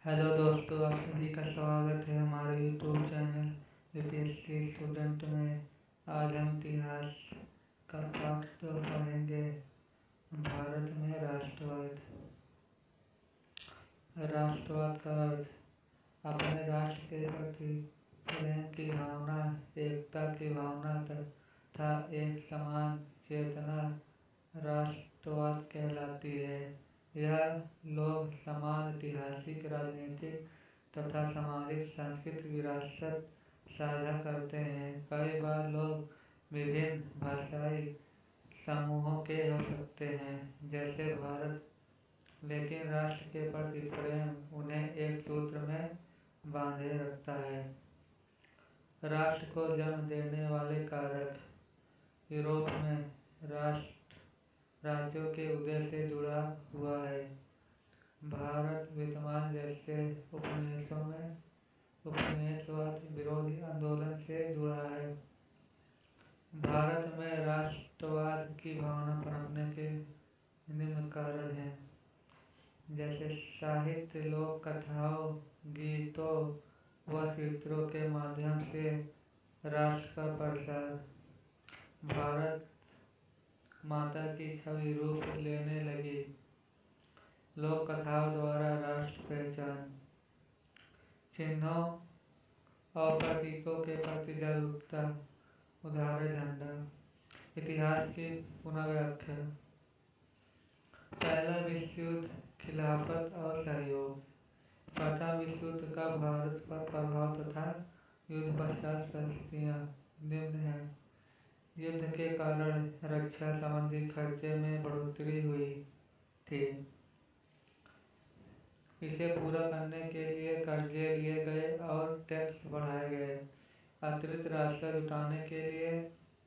Hello दोस्तों, आप सभी का स्वागत है हमारे यूट्यूब चैनल यूपीएससी स्टूडेंट में। आज हम इतिहास का पाठ 2 पढ़ेंगे। भारत में राष्ट्रवाद। राष्ट्रवाद का अर्थ अपने राष्ट्र के प्रति प्रेम की भावना, एकता की भावना तथा एक समान चेतना राष्ट्रवाद कहलाती है। यह लोग समान ऐतिहासिक, राजनीतिक तथा सामाजिक सांस्कृतिक विरासत साझा करते हैं। कई बार लोग विभिन्न भाषाई समूहों के हो सकते हैं जैसे भारत, लेकिन राष्ट्र के प्रति प्रेम उन्हें एक सूत्र में बांधे रखता है। राष्ट्र को जन्म देने वाले कारक। यूरोप में राष्ट्र राज्यों के उदय से जुड़ा हुआ है। भारत वर्तमान जैसे उपनिवेशवाद विरोधी आंदोलन से जुड़ा है। भारत में राष्ट्रवाद की भावना पनपने के निम्न कारण हैं, जैसे साहित्य, लोक कथाओं, गीतों व चित्रों के माध्यम से राष्ट्र का प्रसार। भारत माता की छवि रूप लेने लगी। लोक कथाओं द्वारा राष्ट्र पहचान। चिन्हों और प्रतीकों के प्रति जागरूकता, उदाहरण झंडा। इतिहास की पुनर्व्याख्या। पहला विश्व युद्ध, खिलाफत और सहयोग। प्रथम विश्व युद्ध का भारत पर प्रभाव तथा युद्ध पश्चात परिस्थितियाँ निम्न हैं। युद्ध के कारण रक्षा संबंधी खर्चे में बढ़ोतरी हुई थी। इसे पूरा करने के लिए कर्जे लिए गए और टैक्स बढ़ाए गए। अतिरिक्त राजस्व जुटाने के लिए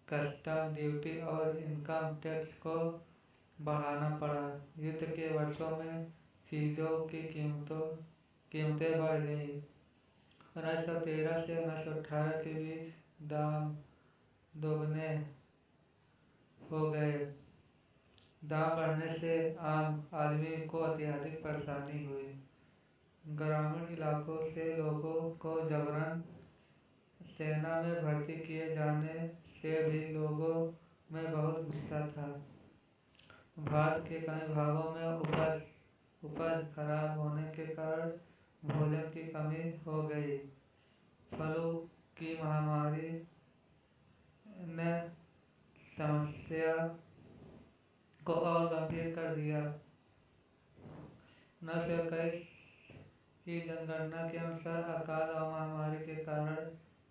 कस्टम ड्यूटी और इनकम टैक्स को बढ़ाना पड़ा। युद्ध के वर्षों में चीजों की कीमतें बढ़ गई। 1913 से 1918 के बीच दाम दोगुने हो गए। दाम बढ़ने से आम आदमी को अत्यधिक परेशानी हुई। ग्रामीण इलाकों से लोगों को जबरन सेना में भर्ती किए जाने से भी लोगों में बहुत गुस्सा था। भारत के कई भागों में उपज खराब होने के कारण भोजन की कमी हो गई। फ्लू की महामारी ने समस्या को और गंभीर कर दिया। 1921 की जनगणना के अनुसार अकाल और महामारी के कारण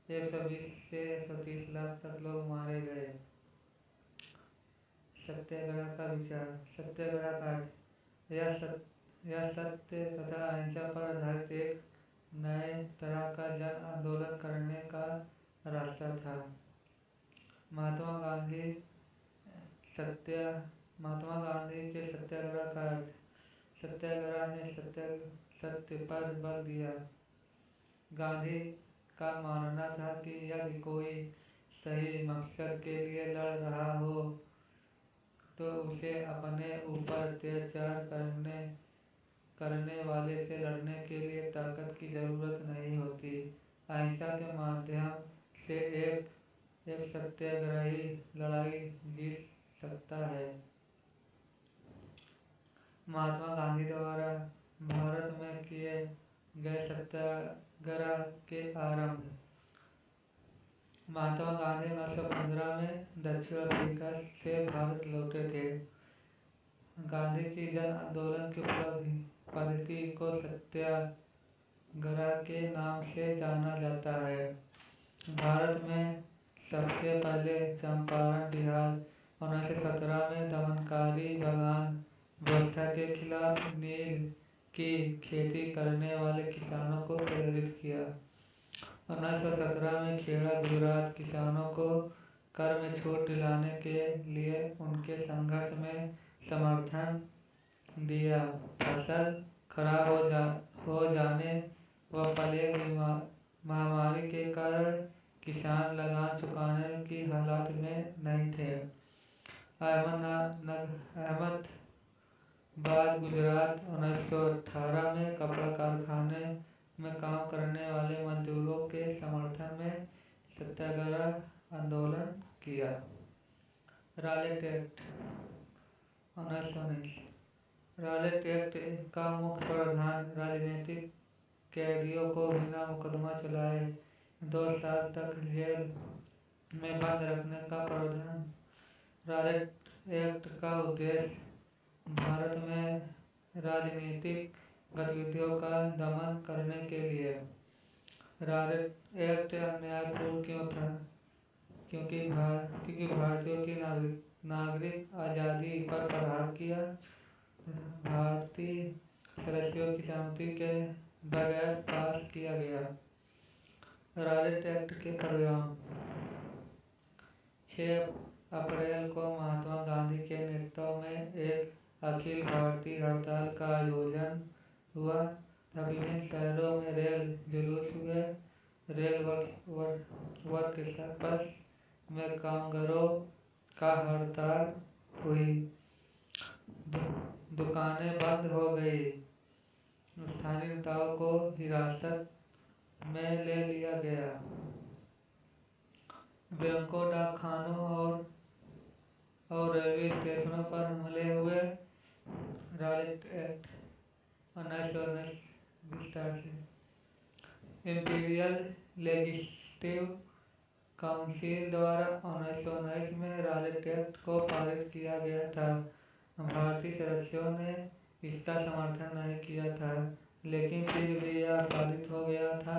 120 से 130 लाख तक लोग मारे गए। सत्याग्रह का विचार। सत्याग्रह का अर्थ यह सत्य तथा अहिंसा पर आधारित एक नए तरह का जन आंदोलन करने का रास्ता था। महात्मा गांधी के सत्याग्रह का अर्थ। सत्याग्रह ने सत्य पर बल दिया। गांधी का मानना था कि यदि कोई सही मकसद के लिए लड़ रहा हो तो उसे अपने ऊपर अत्याचार करने वाले से लड़ने के लिए ताकत की जरूरत नहीं होती। अहिंसा के माध्यम से एक सत्याग्रही लड़ाई जीत सकता है। महात्मा गांधी द्वारा भारत में किए गए सत्याग्रह के आरंभ। महात्मा गांधी 1915 में दक्षिण अफ्रीका से भारत लौटे थे। गांधी की जन आंदोलन की पद्धति को सत्याग्रह के नाम से जाना जाता है। भारत में सबसे पहले चंपारण, बिहार 1917 में दमनकारी बागान व्यवस्था के खिलाफ नील की खेती करने वाले किसानों को प्रेरित किया। 1917 में खेड़ा, गुजरात किसानों को कर में छूट दिलाने के लिए उनके संघर्ष में समर्थन दिया। फसल खराब हो जाने व प्लेग महामारी के कारण किसान लगान चुकाने की हालत में नहीं थे। अहमद बाद गुजरात 1918 में कपड़ा कारखाने में काम करने वाले मजदूरों के समर्थन में सत्याग्रह आंदोलन किया। Rowlatt act 1919। रॉलेट एक्ट का मुख्य प्रावधान राजनीतिक कैदियों को बिना मुकदमा चलाए 2 साल तक जेल में बंद रखने का प्रावधान। रॉलेट एक्ट का उद्देश्य भारत में राजनीतिक गतिविधियों का दमन करने के लिए। रॉलेट एक्ट अन्यायपूर्ण क्यों था? क्योंकि भारतीयों की नागरिक आज़ादी पर प्रहार किया। भारतीय सदस्यों की सहमति के बगैर पास किया गया। रॉलेट एक्ट के परिणाम। 6 अप्रैल को महात्मा गांधी के नेतृत्व में एक अखिल भारतीय हड़ताल का आयोजन हुआ। विभिन्न शहरों में रेल जुलूस हुए। रेल वर्कर्स में कामगारों का हड़ताल हुई। दुकानें बंद हो गई। स्थानीय नेताओं को हिरासत में ले लिया गया। बैंकों, डाकखानों और रेलवे स्टेशनों पर हमले हुए। रॉलेट एक्ट 1919 विस्तार से। इंपीरियल लेजिस्लेटिव काउंसिल द्वारा 1919 में रॉलेट एक्ट को पारित किया गया था। भारतीय सदस्यों ने इसका समर्थन नहीं किया था, लेकिन फिर भी यह पारित हो गया था।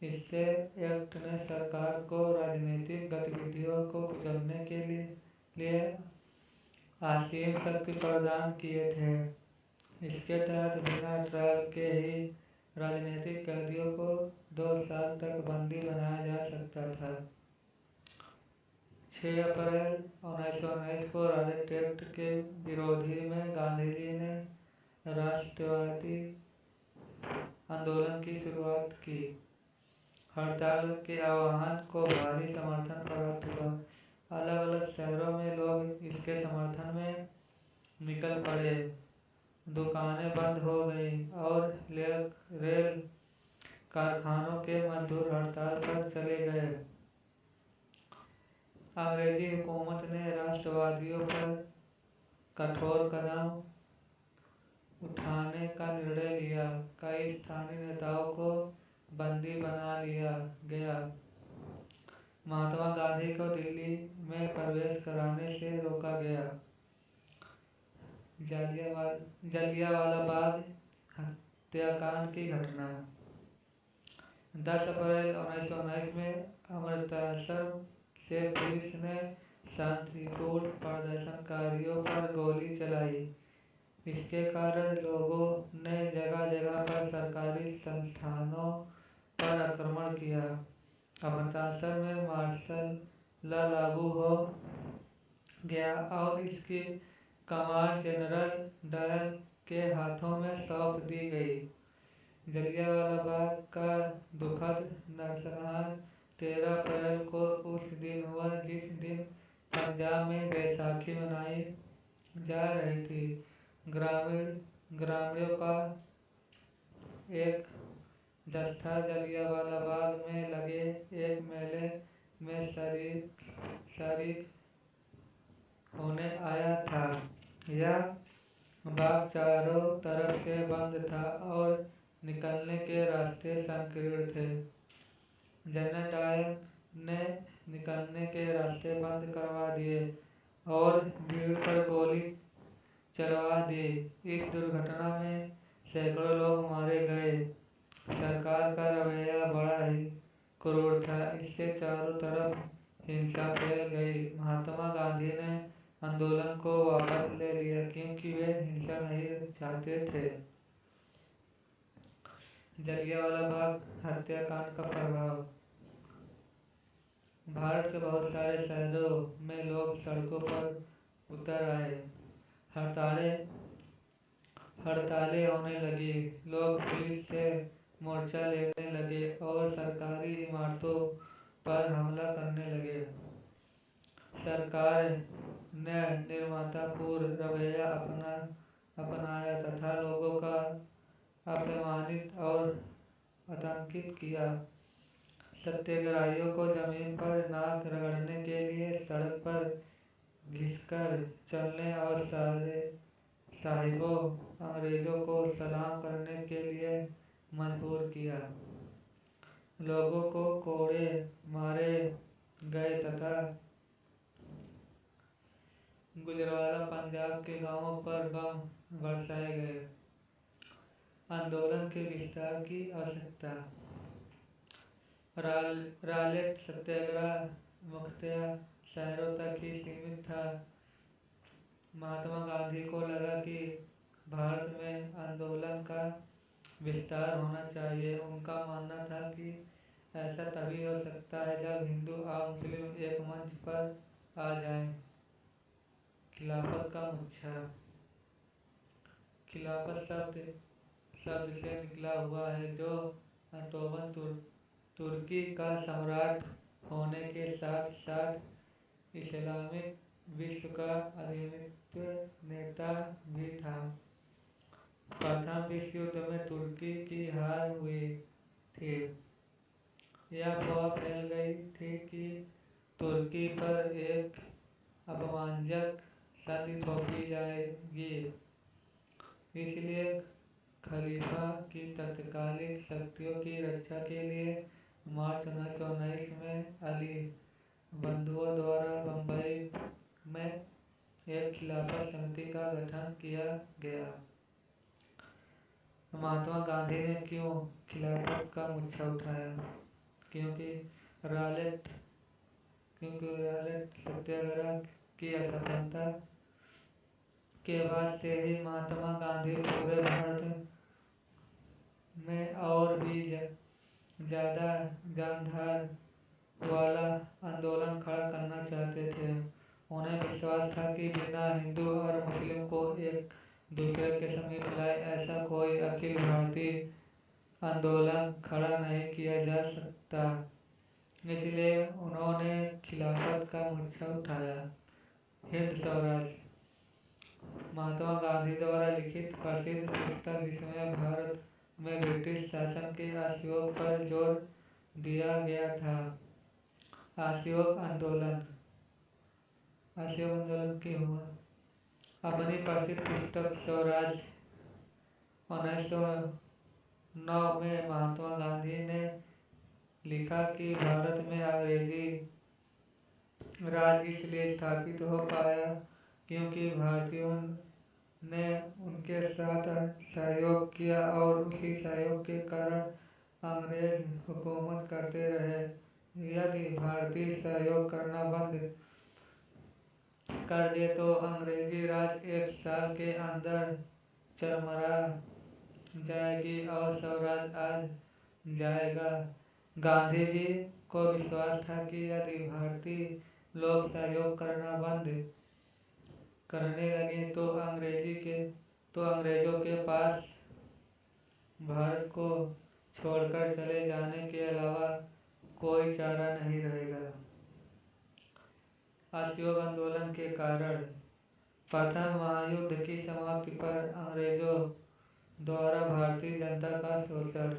इससे एक्ट ने सरकार को राजनीतिक गतिविधियों को कुचलने के लिए असीम शक्ति प्रदान किए थे। इसके तहत बिना ट्रायल के ही राजनीतिक कैदियों को 2 साल तक बंदी बनाया जा सकता था। 6 अप्रैल 1919 को रॉलेट एक्ट के विरोधी में गांधी जी ने राष्ट्रवादी आंदोलन की शुरुआत की। हड़ताल के आह्वान को भारी समर्थन प्राप्त हुआ। अलग अलग शहरों में लोग इसके समर्थन में निकल पड़े। दुकानें बंद हो गईं और रेल कारखानों के मजदूर हड़ताल पर चले गए। अंग्रेजी हुकूमत ने राष्ट्रवादियों पर कठोर कदम उठाने का निर्णय लिया। कई स्थानीय नेताओं को बंदी बना लिया गया। महात्मा गांधी को दिल्ली में प्रवेश कराने से रोका गया। जलियांवाला बाग हत्याकांड की घटना। 10 अप्रैल 1919 में अमृतसर से पुलिस ने शांतिपूर्ण प्रदर्शनकारियों पर गोली चलाई। इसके कारण लोगों ने जगह जगह पर सरकारी संस्थानों पर आक्रमण किया। अमृतसर में मार्शल लॉ लागू हो गया और इसकी कमान जनरल डायर के हाथों में सौंप दी गई। जलियांवाला बाग का दुखद नरसंहार 13 अप्रैल को उस दिन हुआ जिस दिन पंजाब में बैसाखी मनाई जा रही थी। ग्रामीणों का एक जत्था जलियांवाला बाग में लगे एक मेले में शरीक होने आया था। यह बाग चारों तरफ से बंद था और निकलने के रास्ते संकीर्ण थे। जनरल डायर ने निकलने के रास्ते बंद करवा दिए और भीड़ पर गोली चलवा दी। इस दुर्घटना में सैकड़ों लोग मारे गए। सरकार का रवैया बड़ा ही क्रूर था। इससे चारों तरफ हिंसा फैल गई। महात्मा गांधी ने आंदोलन को वापस ले लिया क्योंकि वे हिंसा नहीं चाहते थे। जलियांवाला बाग हत्याकांड का प्रभाव। भारत के बहुत सारे शहरों में लोग सड़कों पर उतर आए। हड़तालें होने लगी। लोग पुलिस से मोर्चा लेने लगे और सरकारी इमारतों पर हमला करने लगे। सरकार ने निर्ममतापूर्ण रवैया अपनाया तथा लोगों का अपमानित और आतंकित किया। सत्याग्रहियों को जमीन पर नाक रगड़ने के लिए, सड़क पर घिसकर चलने और साहिबों अंग्रेजों को सलाम करने के लिए मजबूर किया। लोगों को कोड़े मारे गए तथा गुजरावाला पंजाब के गांवों पर बम बरसाए गए। आंदोलन के विस्तार की आवश्यकता। रॉलेट सत्याग्रह मुख्यतः शहरों तक ही सीमित था। महात्मा गांधी को लगा कि भारत में आंदोलन का विस्तार होना चाहिए। उनका मानना था कि ऐसा तभी हो सकता है जब हिंदू और मुस्लिम एक मंच पर आ जाएं। खिलाफत का मुख्य। खिलाफत शब्द से निकला हुआ है, जो ओटोमन तुर्की का सम्राट होने के साथ साथ इस्लामिक विश्व का अधिनित्व नेता भी था। प्रथम विश्व युद्ध में तुर्की की हार हुई थी। यह अफवाह फैल गई थी कि तुर्की पर एक अपमानजनक संधि थोपी जाएगी। इसलिए खलीफा की तत्कालीन शक्तियों की रक्षा के लिए मार्च 1919 में अली बंधुओं द्वारा बंबई में एक खिलाफत समिति का गठन किया गया। महात्मा गांधी ने क्यों खिलाफत का मुद्दा उठाया? क्योंकि रॉलेट सत्याग्रह की असफलता के बाद से ही महात्मा गांधी पूरे भारत में और भी ज्यादा जानदार वाला आंदोलन खड़ा करना चाहते थे। उन्हें विश्वास था कि बिना हिंदू और मुस्लिम को एक दूसरे के समीप लाए ऐसा कोई अखिल भारतीय आंदोलन खड़ा नहीं किया जा सकता। इसलिए उन्होंने खिलाफत का मुद्दा उठाया। हिंद स्वराज। महात्मा गांधी द्वारा लिखित प्रसिद्ध पुस्तक, जिसमें भारत में ब्रिटिश शासन के असहयोग पर जोर दिया गया था। असहयोग आंदोलन क्यों हुआ? अपनी प्रसिद्ध पुस्तक स्वराज 1909 में महात्मा गांधी ने लिखा कि भारत में अंग्रेजी राज इसलिए स्थापित हो पाया क्योंकि भारतीयों ने उनके साथ सहयोग किया और उसी सहयोग के कारण अंग्रेज हुकूमत करते रहे। यदि भारतीय सहयोग करना बंद कर दे तो अंग्रेजी राज 1 साल के अंदर चरमरा जाएगी और स्वराज आ जाएगा। गांधी जी को विश्वास था कि यदि भारतीय लोग सहयोग करना बंद करने लगे तो अंग्रेजों के पास भारत को छोड़कर चले जाने के अलावा कोई चारा नहीं रहेगा। असहयोग आंदोलन के कारण। प्रथम महायुद्ध की समाप्ति पर अंग्रेजों द्वारा भारतीय जनता का शोषण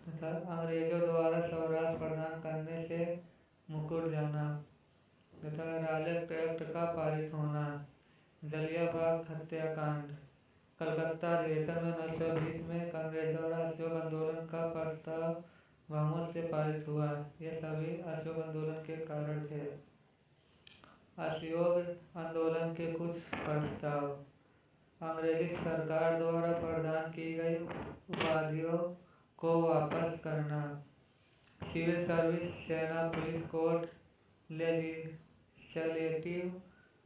तथा अंग्रेजों द्वारा स्वराज प्रदान करने से मुकर जाना तथा रॉलेट एक्ट का पारित होना। जलियांवाला हत्याकांड। कलकत्ता अधिवेशन में 1920 में कांग्रेस द्वारा असहयोग आंदोलन का प्रस्ताव बहुमत से पारित हुआ। ये सभी असहयोग आंदोलन के कारण थे। असहयोग आंदोलन के कुछ प्रस्ताव। अंग्रेजी सरकार द्वारा प्रदान की गई उपाधियों को वापस करना। सिविल सर्विस, सेना, पुलिस, कोर्ट, लेजिस्लेटिव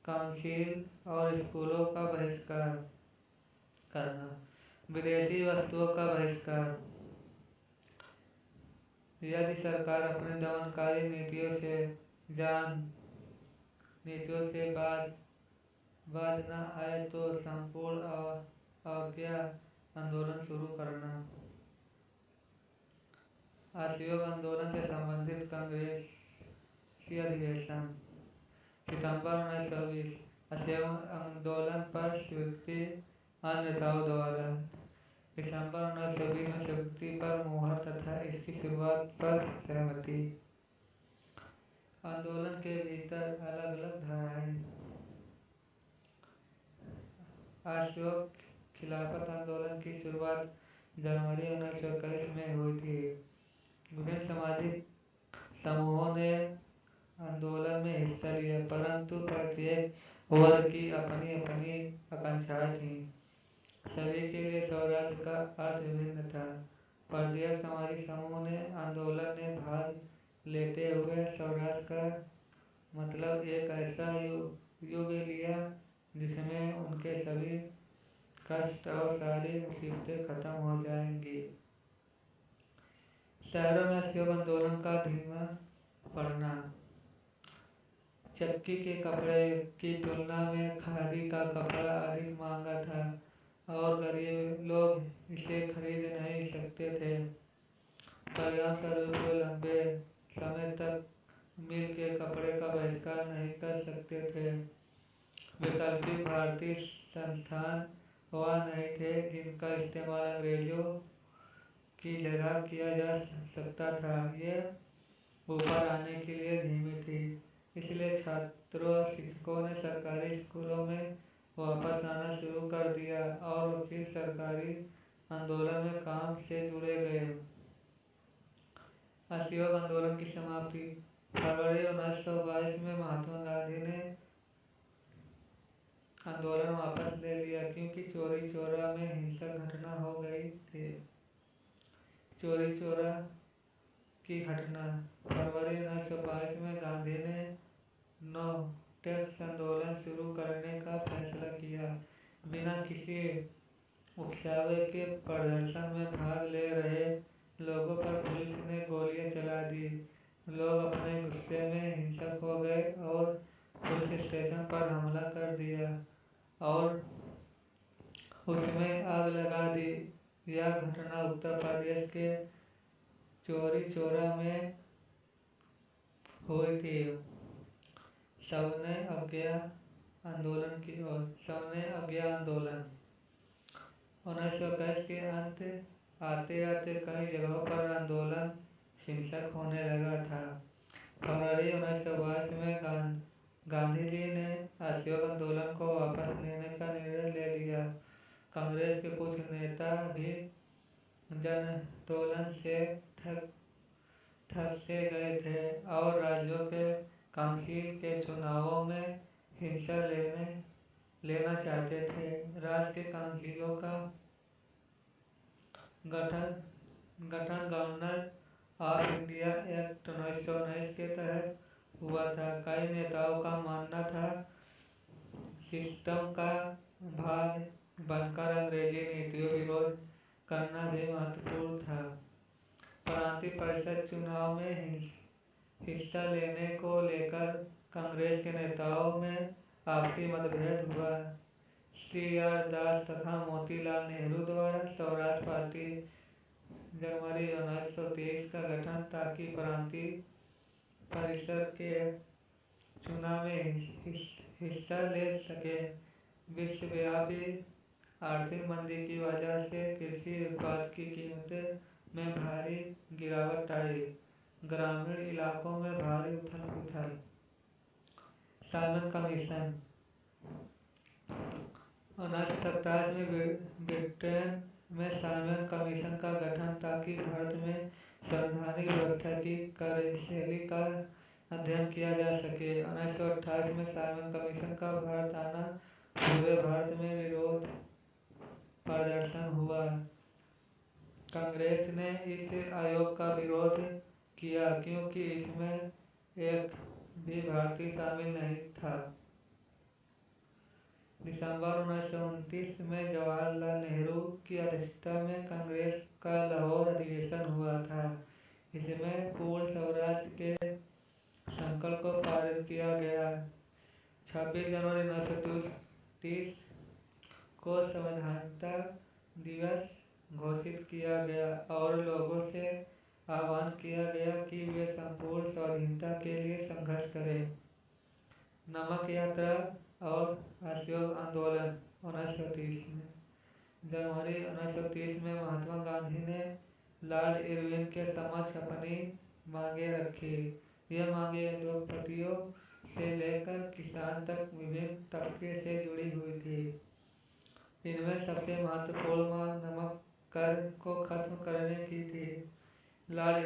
काउंसिल और स्कूलों का बहिष्कार करना। विदेशी वस्तुओं का बहिष्कार। यदि सरकार अपने दमनकारी नीतियों से बाज न आए तो संपूर्ण अवज्ञा आंदोलन शुरू करना। असहयोग आंदोलन से संबंधित कांग्रेसी अधिवेशन। सितंबर 1920 असहयोग आंदोलन पर स्वीकृति अन्य नेताओं द्वारा। दिसंबर 1920 में स्वीकृति पर मुहर तथा इसकी शुरुआत पर सहमति। आंदोलन के भीतर अलग अलग धाराएं। अशोक खिलाफत आंदोलन की शुरुआत जनवरी 1921 में हुई थी। विभिन्न सामाजिक समूहों ने आंदोलन में हिस्सा लिया, परंतु प्रत्येक वर्ग की अपनी अपनी आकांक्षाएं थीं। सभी के लिए स्वराज्य का अर्थ भिन्न था। प्रत्येक सामाजिक समूह ने आंदोलन में भाग लेते हुए स्वराज का मतलब एक ऐसा युग लिया जिसमें उनके सभी कष्ट और सारी मुसीबतें खत्म हो जाएंगी। शहरों में असहयोग आंदोलन का धीमा पड़ना। चक्की के कपड़े की तुलना में खादी का कपड़ा अधिक महंगा था और गरीब लोग इसे खरीद नहीं सकते थे। परिणामस्वरूप वे लंबे समय तक मिल के कपड़े का बहिष्कार नहीं कर सकते थे। वैकल्पिक भारतीय संस्थान वह नहीं थे जिनका इस्तेमाल अंग्रेजों की जगह किया जा सकता था। ये ऊपर आने के लिए धीमी थी, इसलिए छात्रों और शिक्षकों ने सरकारी स्कूलों में वापस आना शुरू कर दिया और वकील सरकारी आंदोलन में काम से जुड़े गए। असहयोग आंदोलन की समाप्ति। फरवरी 1922 में महात्मा गांधी ने आंदोलन वापस ले लिया क्योंकि चौरी चौरा में हिंसक घटना हो गई थी। चौरी चौरा की घटना। फरवरी 1922 में गांधी ने नो टैक्स आंदोलन शुरू करने का फैसला किया। बिना किसी उकसावे के प्रदर्शन में भाग ले रहे लोगों पर पुलिस ने गोलियां चला दी। लोग अपने गुस्से में हिंसक हो गए और पुलिस स्टेशन पर हमला कर दिया और उसमें आग लगा दी। यह घटना उत्तर प्रदेश के चौरी चौरा में हुई थी। सविनय अवज्ञा आंदोलन की ओर। सविनय अवज्ञा आंदोलन 1921 के अंत आते आते कई जगहों पर आंदोलन हिंसक होने लगा था। फरवरी 1922 में गांधी जी ने असहयोग आंदोलन को वापस लेने का निर्णय ले लिया। कांग्रेस के कुछ नेता भी जन आंदोलन से ठग से गए थे और राज्यों के काउंसिल के चुनावों में हिस्सा लेना चाहते थे। राज्य के काउंसिलों का गठन गवर्नर ऑफ इंडिया एक्ट 1919 के तहत हुआ था। कई नेताओं का मानना था सिस्टम का भाग बनकर अंग्रेजी नीतियों विरोध करना भी महत्वपूर्ण था। प्रांतीय परिषद चुनाव में हिस्सा लेने को लेकर कांग्रेस के नेताओं में आपसी मतभेद हुआ। सी.आर. दास तथा मोतीलाल नेहरू द्वारा स्वराज पार्टी जनवरी 1923 का गठन ताकि प्रांतीय परिषद के चुनाव में हिस्सा ले सके। विश्वव्यापी आर्थिक मंदी की वजह से कृषि उत्पाद की कीमतें में भारी गिरावट आई। ग्रामीण इलाकों में भारी उथल-पुथल। साइमन कमीशन 1927 में ब्रिटेन में साइमन कमीशन का गठन ताकि भारत में संवैधानिक व्यवस्था की कार्यशैली का अध्ययन किया जा सके। 1928 में साइमन कमीशन का भारत आना पूरे भारत में विरोध प्रदर्शन हुआ। कांग्रेस ने इस आयोग का विरोध किया क्योंकि इसमें एक भी भारतीय शामिल नहीं था। दिसंबर 1929 में जवाहरलाल नेहरू की अध्यक्षता में कांग्रेस का लाहौर अधिवेशन हुआ था। इसमें पूर्ण स्वराज के संकल्प को पारित किया गया। 26 जनवरी 1930 को संविधानता दिवस घोषित किया गया और लोगों से आह्वान किया गया कि वे संपूर्ण स्वाधीनता के लिए संघर्ष करें। नमक यात्रा और असहयोग आंदोलन 1930 में। जनवरी 1930 में महात्मा गांधी ने लॉर्ड इरविन के समक्ष अपनी मांगें रखी। यह मांगें उद्योगपतियों से लेकर किसान तक विभिन्न तबके से जुड़ी हुई थी। इनमें सबसे महत्वपूर्ण मांग नमक कर को खत्म करने की थी। लॉर्ड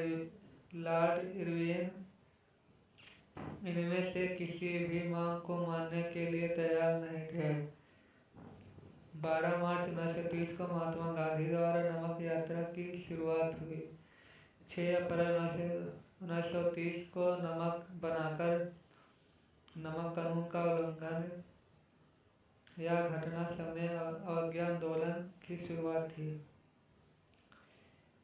इरविन इनमें से किसी भी मांग को मानने के लिए तैयार नहीं थे। 12 मार्च 1930 को महात्मा गांधी द्वारा नमक यात्रा की शुरुआत हुई। 6 अप्रैल 1930 को नमक बनाकर नमक कानून का उल्लंघन या घटना समय अवज्ञा आंदोलन की शुरुआत थी।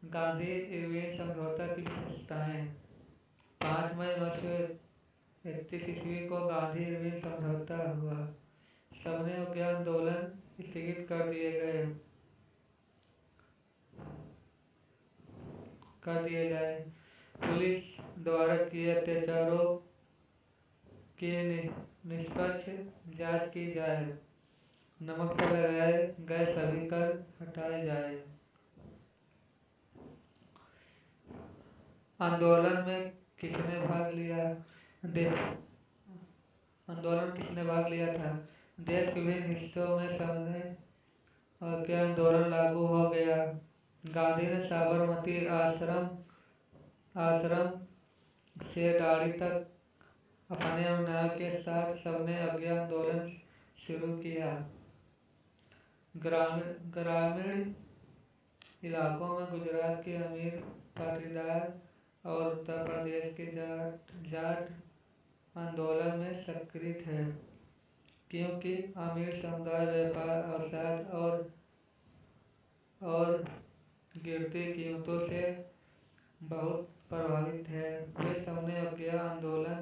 गांधी इरविन समझौता की विशेषताएं। 5 मई 1931 ईस्वी को गांधी इरविन समझौता हुआ। सबने अवज्ञा आंदोलन स्थगित कर दिए जाए। पुलिस द्वारा किए अत्याचारों की निष्पक्ष जांच की जाए। नमक पर लगाए गए सभी कर हटाए जाए। आंदोलन में किसने भाग लिया था? देश के विभिन्न हिस्सों में सबने अवज्ञा आंदोलन लागू हो गया। गांधी ने साबरमती आश्रम से दाढ़ी तक अपने अनुयायियों के साथ सबने अवज्ञा आंदोलन शुरू किया। ग्रामीण इलाकों में गुजरात के अमीर पाटीदार और उत्तर प्रदेश के जाट आंदोलन में सक्रिय थे, क्योंकि अमीर समुदाय व्यापार अवसाद और गिरती कीमतों से बहुत प्रभावित थे। वे सबने अवज्ञा आंदोलन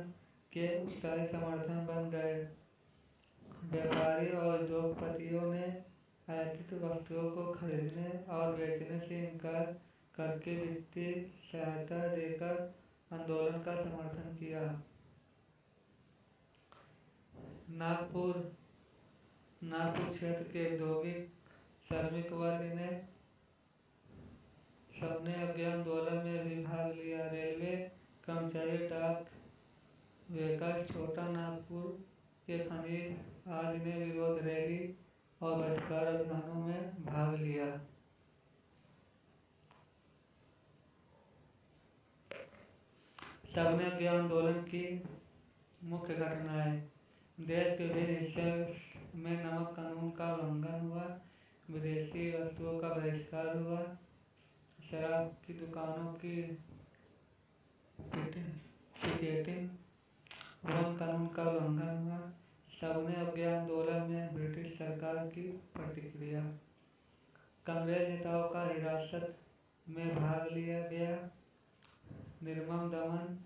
के उत्साही समर्थन बन गए। व्यापारी और उद्योगपतियों ने आयातित वस्तुओं को खरीदने और बेचने से इनकार करके वित्तीय सहायता देकर आंदोलन का समर्थन किया। नागपुर क्षेत्र के औद्योगिक श्रमिक वर्ग ने सबने अवज्ञा आंदोलन में भी भाग लिया। रेलवे कर्मचारी, डाक वर्कर्स, छोटा नागपुर के खनिज आदि ने विरोध रैली और बहिष्कार अभियानों में भाग लिया। सबने अवज्ञा आंदोलन की मुख्य घटनाएं। देश के विभिन्न हिस्सों में नमक कानून का उल्लंघन हुआ। विदेशी वस्तुओं का बहिष्कार हुआ। शराब की दुकानों की पिकेटिंग, वन कानून का उल्लंघन हुआ। सबने अवज्ञा आंदोलन में ब्रिटिश सरकार की प्रतिक्रिया। कांग्रेस नेताओं का हिरासत में भाग लिया गया। निर्मम दमन,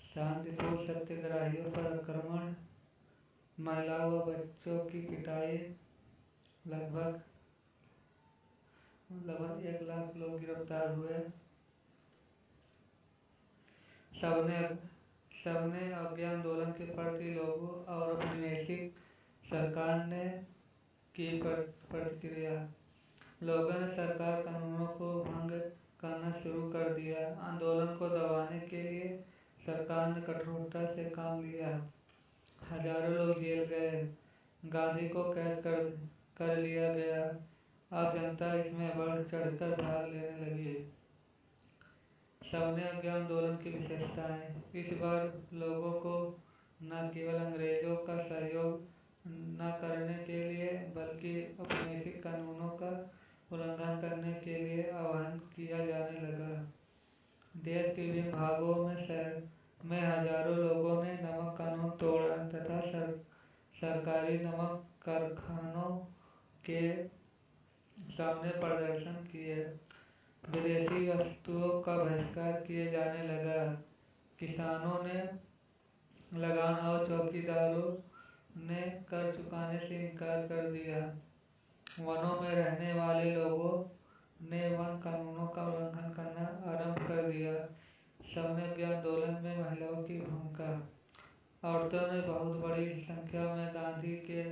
शांतिपूर्ण सत्याग्रहियों पर आक्रमण, महिलाओं व बच्चों की पिटाई, लगभग 1 लाख लोग गिरफ्तार हुए। सबने अवज्ञा आंदोलन के प्रति लोगों और औपनिवेशिक सरकार ने की प्रतिक्रिया। लोगों ने सरकार कानूनों को भंग करना शुरू कर दिया। आंदोलन को दबाने के लिए सरकार ने कठोरता से काम लिया। हजारों लोग जेल गए। गांधी को कैद कर लिया गया। अब जनता इसमें बढ़ चढ़कर भाग लेने लगी। सबने अवज्ञा आंदोलन की विशेषताएं। इस बार लोगों को न केवल अंग्रेजों का सहयोग न करने के लिए बल्कि औपनिवेशिक कानूनों का उल्लंघन करने के लिए आह्वान किया जाने लगा। देश के विभिन्न भागों में हजारों लोगों ने नमक कानून तोड़ा तथा सरकारी नमक कारखानों के सामने प्रदर्शन किए। विदेशी वस्तुओं का बहिष्कार किए जाने लगा। किसानों ने लगान और चौकीदारों ने कर चुकाने से इनकार कर दिया। वनों में रहने वाले लोगों ने वन कानूनों का उल्लंघन करना आरंभ कर दिया। सबने अवज्ञा आंदोलन में महिलाओं की भूमिका। औरतों ने बहुत बड़ी संख्या में गांधी के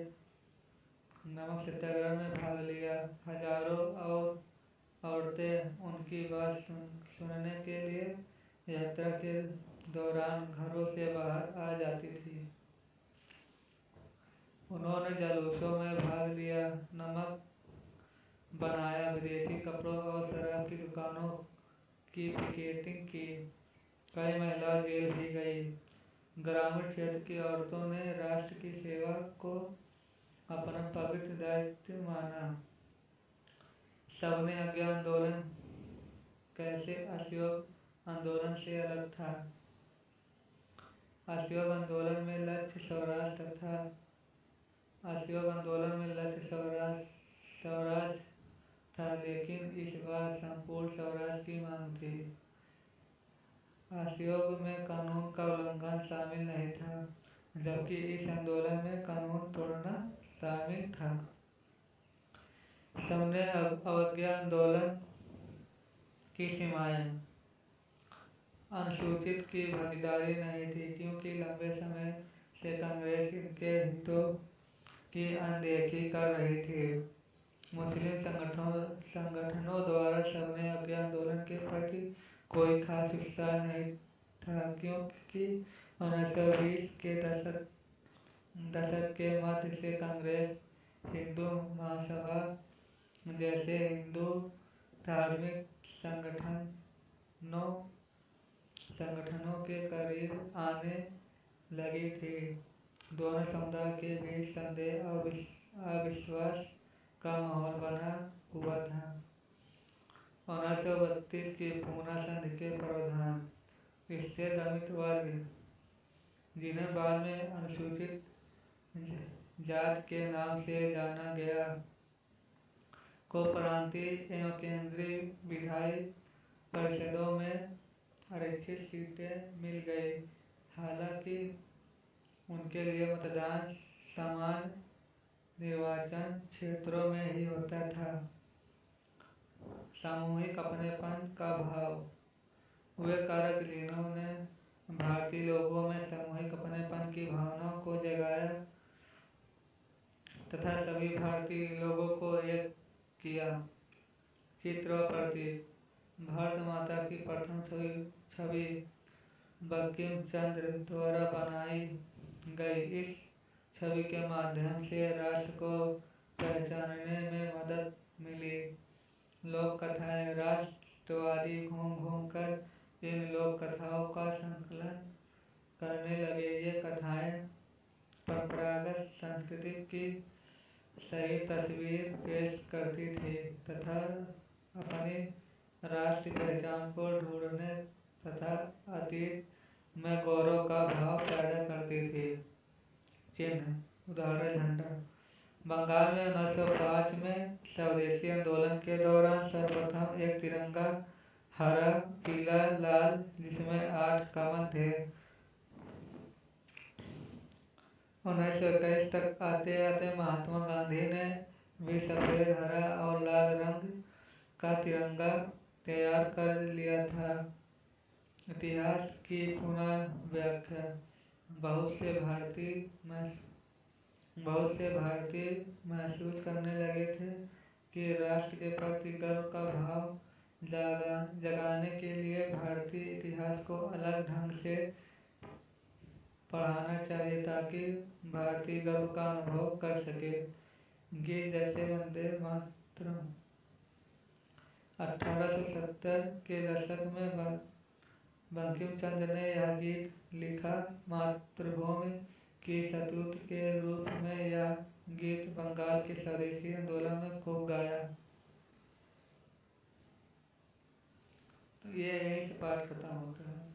नमक सत्याग्रह में भाग लिया। हजारों और औरतें उनकी बात सुनने के लिए यात्रा के दौरान घरों से बाहर आ जाती थी। उन्होंने जुलूसों में भाग लिया, नमक बनाया, विदेशी कपड़ों और शराब की दुकानों की पिकेटिंग की। कई महिलाएं जेल भी गई। ग्रामीण क्षेत्र की औरतों ने राष्ट्र की सेवा को अपना पवित्र दायित्व माना। सबने अज्ञान आंदोलन कैसे असहयोग आंदोलन से अलग था। असहयोग आंदोलन में लक्ष्य स्वराज था, लेकिन इस बार संपूर्ण स्वराज की मांग थी। असहयोग में कानून का उल्लंघन शामिल नहीं था, जबकि इस आंदोलन में कानून तोड़ना शामिल था। सबने अवज्ञा आंदोलन की सीमाएं। अनुसूचित की भागीदारी नहीं थी, क्योंकि लंबे समय से कांग्रेस इनके हितों की अनदेखी कर रही थी। मुस्लिम संगठनों द्वारा सबने अज्ञा आंदोलन के प्रति कोई खास उत्साह नहीं था, क्योंकि 1920 के दशक के मध्य से कांग्रेस, हिंदू महासभा जैसे हिंदू धार्मिक संगठनों के करीब आने लगी थी। दोनों समुदाय के बीच संदेह और अविश्वास का माहौल बना हुआ था। 1932 की पूना संधि के प्रावधान। इससे दलित वर्ग, जिन्हें बाद में अनुसूचित जाति के नाम से जाना गया, को प्रांतीय एवं केंद्रीय विधायी परिषदों में आरक्षित सीटें मिल गई। हालांकि उनके लिए मतदान सामान्य निर्वाचन क्षेत्रों में ही होता था। सामूहिक अपनेपन का भाव। वे कारक जिन्होंने भारतीय लोगों में सामूहिक अपनेपन की भावना को जगाया तथा सभी भारतीय लोगों को एक किया। चित्र और प्रतीक। भारत माता की प्रथम छवि बंकिम चंद्र द्वारा बनाई गई। इस छवि के माध्यम से राष्ट्र को पहचानने में मदद मिली। लोक कथाएं। राष्ट्रवादी घूम घूम कर इन लोक कथाओं का संकलन करने लगे। ये कथाएं परंपरागत संस्कृति की सही तस्वीर पेश करती थी तथा अपनी राष्ट्रीय पहचान को ढूंढने तथा अतीत में गौरव का भाव पैदा करती थी। चिन्ह। उदाहरण झंडा। बंगाल में 1905 में स्वदेशी आंदोलन के दौरान सर्वप्रथम एक तिरंगा हरा, पीला, लाल, जिसमें 8 कमल थे। 1921 तक आते आते महात्मा गांधी ने भी सफेद, हरा और लाल रंग का तिरंगा तैयार कर लिया था। इतिहास की पुनः व्याख्या। बहुत से भारतीय महसूस करने लगे थे कि राष्ट्र के प्रति गर्व का भाव जगाने के लिए भारतीय इतिहास को अलग ढंग से पढ़ाना चाहिए, ताकि भारतीय गर्व का अनुभव कर सके। गीत जैसे वंदे मातरम। 1870 के दशक में बंकिम चंद्र ने यह गीत लिखा। मातृभूमि की स्तुति के रूप में यह गीत बंगाल के स्वदेशी आंदोलन में खूब गाया। तो ये यहीं से पाठ खत्म होता है।